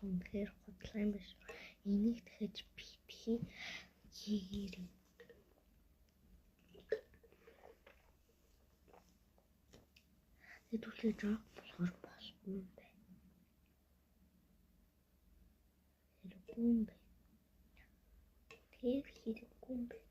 үнэхээр худлаа юм биш. Энийг дахиж битгий хийгээрэй. Хэдүүлээ жоо болохоор болохгүй юм байна. Хэрэггүй юм байна. Тэр хэрэггүй юм байна.